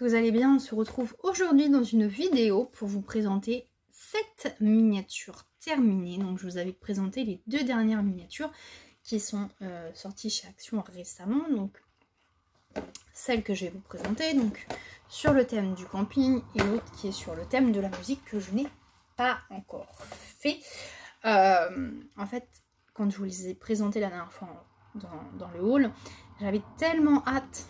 que vous allez bien. On se retrouve aujourd'hui dans une vidéo pour vous présenter cette miniature terminée. Donc je vous avais présenté les deux dernières miniatures qui sont sorties chez Action récemment. Donc celle que je vais vous présenter donc sur le thème du camping et l'autre qui est sur le thème de la musique que je n'ai pas encore fait. En fait, quand je vous les ai présentés la dernière fois dans le haul, j'avais tellement hâte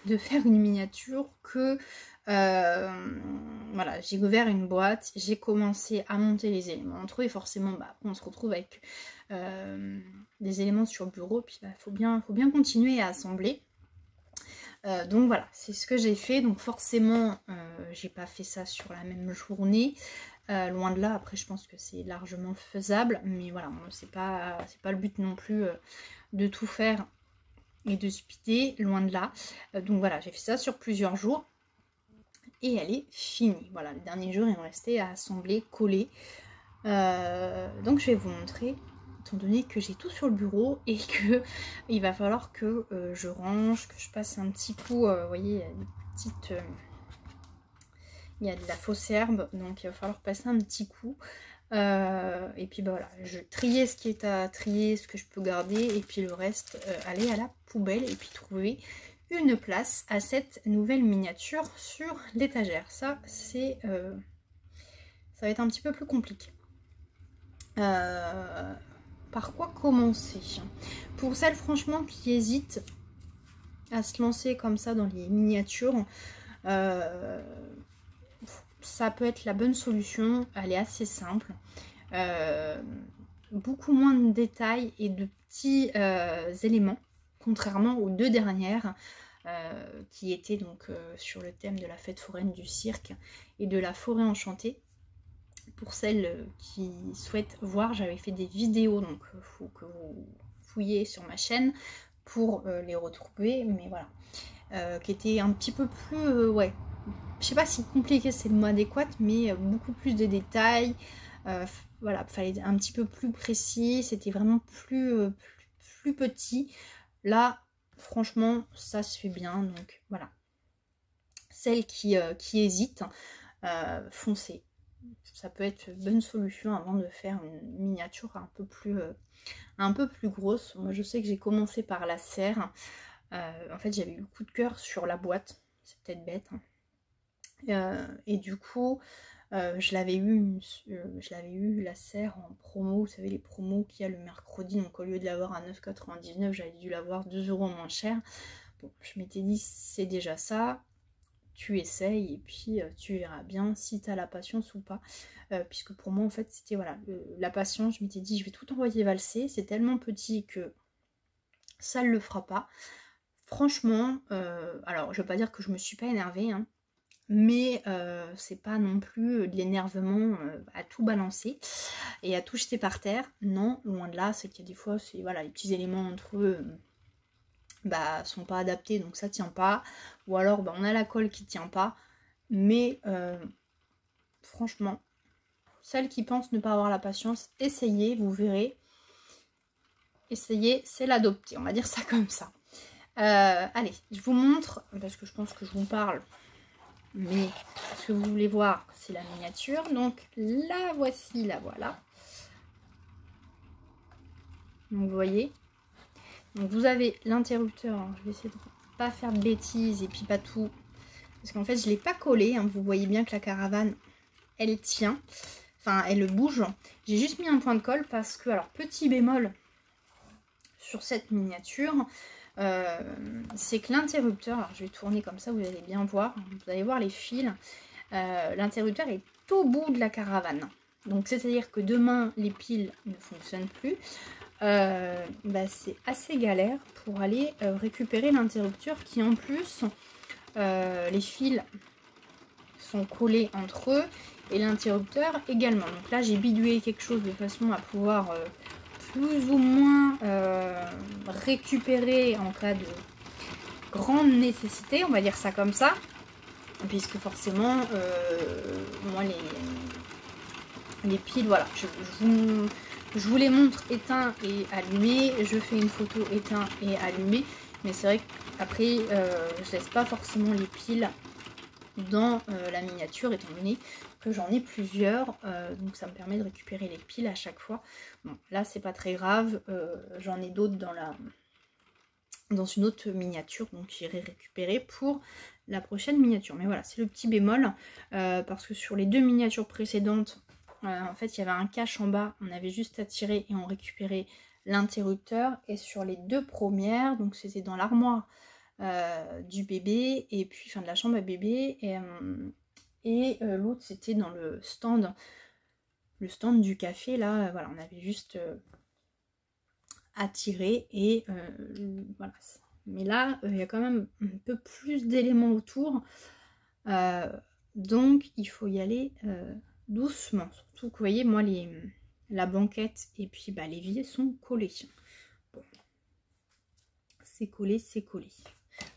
de faire une miniature que voilà, j'ai ouvert une boîte, j'ai commencé à monter les éléments entre eux et forcément on se retrouve avec des éléments sur le bureau, puis faut bien continuer à assembler. Donc voilà, c'est ce que j'ai fait. Donc forcément j'ai pas fait ça sur la même journée, loin de là. Après je pense que c'est largement faisable, mais voilà, c'est pas le but non plus de tout faire et de speeder, loin de là. Donc voilà, j'ai fait ça sur plusieurs jours et elle est finie. Voilà, le dernier jour il me restait à assembler, coller. Donc je vais vous montrer, étant donné que j'ai tout sur le bureau et que il va falloir que je range, que je passe un petit coup. Vous voyez, il y a des petites, il y a de la fausse herbe, donc il va falloir passer un petit coup. Et puis voilà, je trier ce qui est à trier, ce que je peux garder, et puis le reste aller à la poubelle et puis trouver une place à cette nouvelle miniature sur l'étagère. Ça c'est ça va être un petit peu plus compliqué. Par quoi commencer? Pour celles franchement qui hésitent à se lancer comme ça dans les miniatures, ça peut être la bonne solution. Elle est assez simple, beaucoup moins de détails et de petits éléments, contrairement aux deux dernières qui étaient donc sur le thème de la fête foraine, du cirque et de la forêt enchantée. Pour celles qui souhaitent voir, j'avais fait des vidéos, donc il faut que vous fouillez sur ma chaîne pour les retrouver, mais voilà, qui étaient un petit peu plus, ouais, je sais pas si compliqué c'est le mot adéquat, mais beaucoup plus de détails. Voilà, fallait un petit peu plus précis, c'était vraiment plus petit. Là, franchement, ça se fait bien, donc voilà. Celles qui hésitent, foncez. Ça peut être une bonne solution avant de faire une miniature un peu plus grosse. Moi, je sais que j'ai commencé par la serre. En fait, j'avais eu le coup de cœur sur la boîte. C'est peut-être bête, hein. Et du coup, je l'avais eu la serre en promo. Vous savez, les promos qu'il y a le mercredi. Donc, au lieu de l'avoir à 9,99 €, j'avais dû l'avoir 2 € moins cher. Bon, je m'étais dit, c'est déjà ça. Tu essayes et puis tu verras bien si tu as la patience ou pas, puisque pour moi en fait c'était voilà, la patience. Je m'étais dit je vais tout envoyer valser, c'est tellement petit que ça ne le fera pas. Franchement, alors je veux pas dire que je me suis pas énervée, hein, mais c'est pas non plus de l'énervement à tout balancer et à tout jeter par terre, non, loin de là. C'est qu'il y a des fois, c'est voilà, les petits éléments entre eux sont pas adaptés, donc ça tient pas, ou alors on a la colle qui tient pas, mais franchement, celles qui pensent ne pas avoir la patience, essayez, vous verrez. Essayez, c'est l'adopter, on va dire ça comme ça. Allez, je vous montre, parce que je pense que je vous parle, mais ce que vous voulez voir, c'est la miniature. Donc la voici, la voilà. Donc vous voyez. Donc vous avez l'interrupteur, je vais essayer de ne pas faire de bêtises et puis pas tout, parce qu'en fait je ne l'ai pas collé, hein. Vous voyez bien que la caravane elle tient, enfin elle bouge. J'ai juste mis un point de colle parce que, alors petit bémol sur cette miniature, c'est que l'interrupteur, alors je vais tourner comme ça, vous allez bien voir, vous allez voir les fils, l'interrupteur est au bout de la caravane. Donc c'est à dire que demain les piles ne fonctionnent plus. C'est assez galère pour aller récupérer l'interrupteur qui en plus les fils sont collés entre eux et l'interrupteur également. Donc là j'ai bidouillé quelque chose de façon à pouvoir plus ou moins récupérer en cas de grande nécessité, on va dire ça comme ça, puisque forcément moi les piles, voilà, je vous les montre éteint et allumé, je fais une photo éteint et allumé, mais c'est vrai qu'après je laisse pas forcément les piles dans la miniature, étant donné que j'en ai plusieurs, donc ça me permet de récupérer les piles à chaque fois. Bon, là c'est pas très grave, j'en ai d'autres dans une autre miniature, donc j'irai récupérer pour la prochaine miniature. Mais voilà, c'est le petit bémol, parce que sur les 2 miniatures précédentes, en fait il y avait un cache en bas, on avait juste à tirer et on récupérait l'interrupteur, et sur les 2 premières, donc c'était dans l'armoire du bébé, et puis enfin de la chambre à bébé, et l'autre c'était dans le stand du café là, voilà, on avait juste à tirer, et voilà. Mais là il y a quand même un peu plus d'éléments autour, donc il faut y aller doucement, surtout que vous voyez, moi la banquette et puis bah, l'évier sont collés. Bon. C'est collé, c'est collé.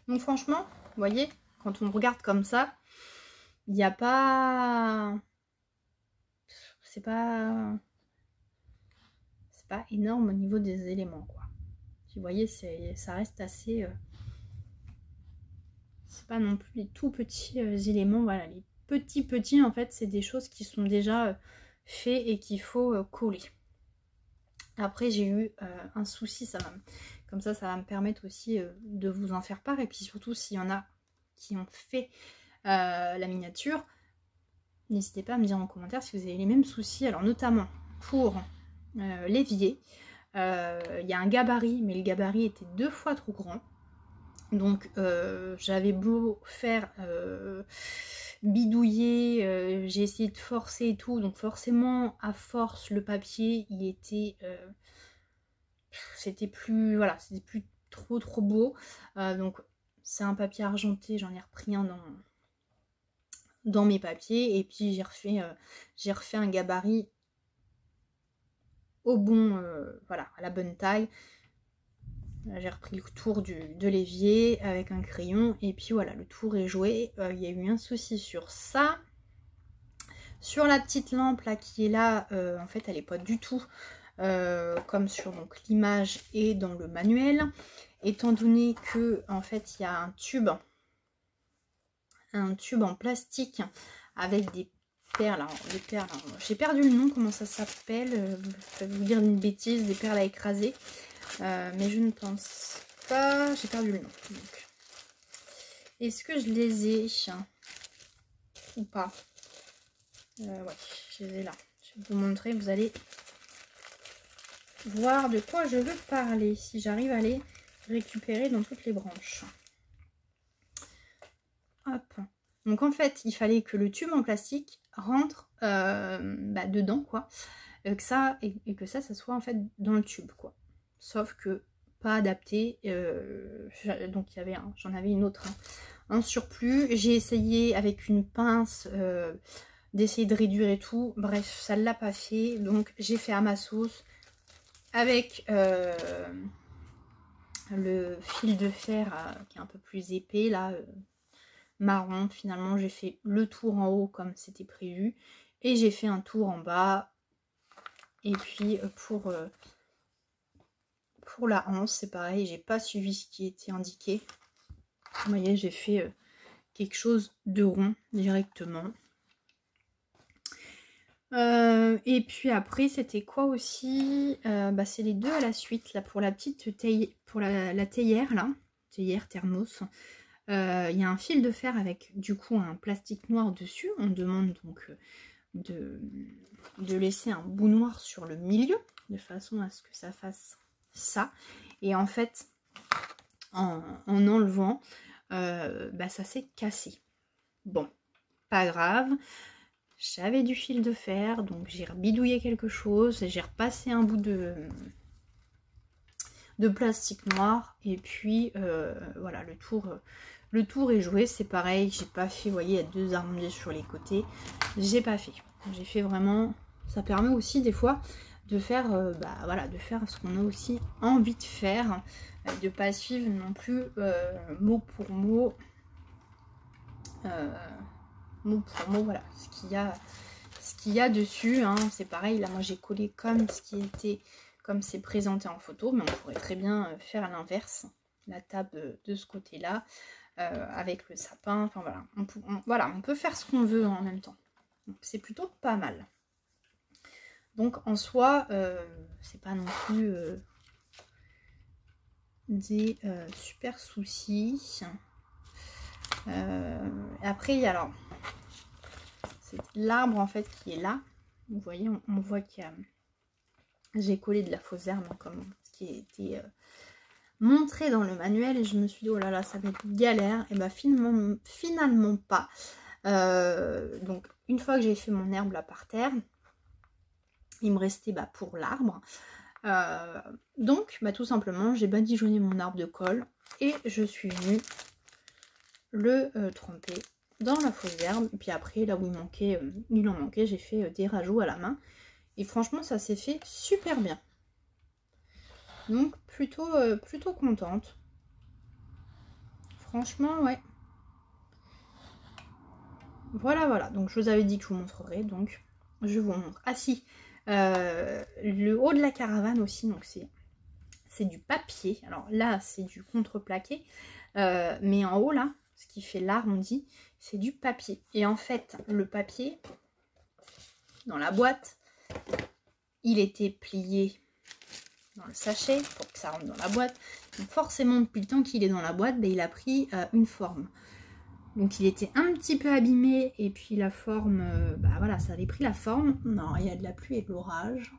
Donc franchement, vous voyez, quand on regarde comme ça, il n'y a pas... C'est pas énorme au niveau des éléments, quoi. Vous voyez, ça reste assez... C'est pas non plus les tout petits éléments, voilà. Les petits, en fait, c'est des choses qui sont déjà faites et qu'il faut coller. Après, j'ai eu un souci, comme ça va me permettre aussi de vous en faire part. Et puis surtout, s'il y en a qui ont fait la miniature, n'hésitez pas à me dire en commentaire si vous avez les mêmes soucis. Alors notamment pour l'évier, il y a un gabarit, mais le gabarit était 2 fois trop grand. Donc j'avais beau faire bidouiller, j'ai essayé de forcer et tout, donc forcément à force le papier il était c'était plus, voilà, c'était plus trop beau, donc c'est un papier argenté, j'en ai repris un dans mes papiers, et puis j'ai refait un gabarit au bon, voilà, à la bonne taille. J'ai repris le tour de l'évier avec un crayon, et puis voilà, le tour est joué. Il y a eu un souci sur ça. Sur la petite lampe là qui est là, en fait elle n'est pas du tout comme sur l'image et dans le manuel, étant donné que en fait il y a un tube en plastique avec des perles. Alors, des perles, j'ai perdu le nom, comment ça s'appelle, je vais vous dire une bêtise, des perles à écraser. Mais je ne pense pas, j'ai perdu le nom. Est-ce que je les ai ou pas? Ouais, je les ai là. Je vais vous montrer, vous allez voir de quoi je veux parler, si j'arrive à les récupérer dans toutes les branches. Hop. Donc en fait, il fallait que le tube en plastique rentre dedans, quoi. Et que ça soit en fait dans le tube, quoi. Sauf que pas adapté, donc j'en avais une autre en surplus. J'ai essayé avec une pince d'essayer de réduire et tout, bref ça ne l'a pas fait, donc j'ai fait à ma sauce avec le fil de fer qui est un peu plus épais là, marron. Finalement j'ai fait le tour en haut comme c'était prévu, et j'ai fait un tour en bas. Et puis pour la hanche, c'est pareil, j'ai pas suivi ce qui était indiqué. Vous voyez, j'ai fait quelque chose de rond directement. Et puis après, c'était quoi aussi, c'est les deux à la suite, là, pour la petite pour la théière, là, théière thermos. Il y a un fil de fer avec, du coup, un plastique noir dessus. On demande donc de laisser un bout noir sur le milieu, de façon à ce que ça fasse ça. Et en fait, en enlevant, ça s'est cassé. Bon, pas grave, j'avais du fil de fer, donc j'ai bidouillé quelque chose, j'ai repassé un bout de plastique noir, et puis voilà, le tour est joué. C'est pareil, j'ai pas fait, vous voyez, il y a 2 arrondis sur les côtés, j'ai pas fait, j'ai fait vraiment, ça permet aussi des fois de faire voilà, de faire ce qu'on a aussi envie de faire, de pas suivre non plus mot pour mot, voilà, ce qu'il y a dessus, hein. C'est pareil, là moi j'ai collé comme c'est présenté en photo, mais on pourrait très bien faire à l'inverse, la table de ce côté là, avec le sapin. Enfin voilà, on peut faire ce qu'on veut en même temps. C'est plutôt pas mal. Donc en soi, c'est pas non plus des super soucis. Après, il y a alors l'arbre en fait qui est là. Vous voyez, on voit qu'il y a... J'ai collé de la fausse herbe comme ce qui a été montré dans le manuel et je me suis dit oh là là ça va être galère. Et bah finalement pas. Donc une fois que j'ai fait mon herbe là par terre, il me restait pour l'arbre. Donc tout simplement j'ai badigeonné mon arbre de colle et je suis venue le tremper dans la fausse herbe. Et puis après là où il en manquait, j'ai fait des rajouts à la main. Et franchement, ça s'est fait super bien. Donc, plutôt contente. Franchement, ouais. Voilà. Donc, je vous avais dit que je vous montrerai. Donc, je vous montre. Ah si, le haut de la caravane aussi. Donc, c'est du papier. Alors là, c'est du contreplaqué. Mais en haut, là, ce qui fait l'arrondi, c'est du papier. Et en fait, le papier, dans la boîte... Il était plié dans le sachet pour que ça rentre dans la boîte. Donc forcément, depuis le temps qu'il est dans la boîte, il a pris une forme. Donc il était un petit peu abîmé et puis la forme, voilà, ça avait pris la forme. Non, il y a de la pluie et de l'orage.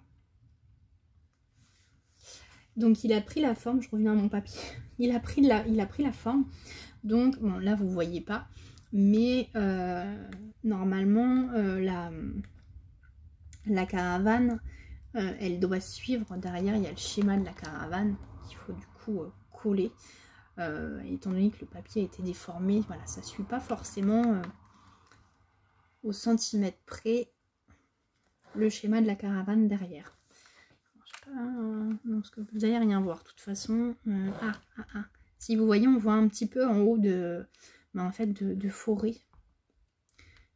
Donc il a pris la forme, je reviens à mon papier. Il a pris la forme. Donc bon, là vous voyez pas, mais normalement la caravane, elle doit suivre. Derrière il y a le schéma de la caravane qu'il faut du coup coller. Étant donné que le papier a été déformé, voilà, ça suit pas forcément au centimètre près le schéma de la caravane derrière. Je sais pas, non, parce que vous allez rien voir de toute façon. Si vous voyez, on voit un petit peu en haut de en fait de forêt,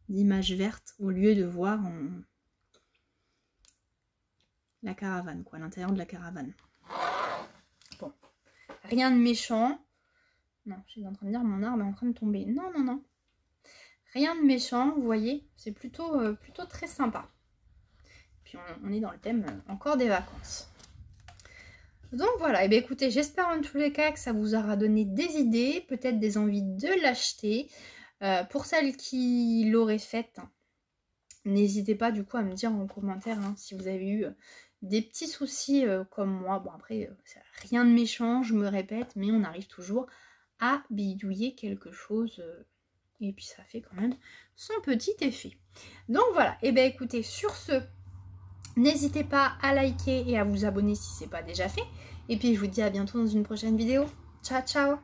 d'images vertes, au lieu de voir la caravane, quoi, l'intérieur de la caravane. Bon, rien de méchant. Non, je suis en train de dire mon arbre est en train de tomber. Non. Rien de méchant, vous voyez, c'est plutôt très sympa. Puis on est dans le thème encore des vacances. Donc voilà, et bien écoutez, j'espère en tous les cas que ça vous aura donné des idées, peut-être des envies de l'acheter. Pour celles qui l'auraient faite, n'hésitez pas du coup à me dire en commentaire si vous avez eu des petits soucis comme moi. Bon après, rien de méchant, je me répète, mais on arrive toujours à bidouiller quelque chose et puis ça fait quand même son petit effet. Donc voilà, et bien écoutez, sur ce, n'hésitez pas à liker et à vous abonner si ce n'est pas déjà fait. Et puis je vous dis à bientôt dans une prochaine vidéo. Ciao ciao.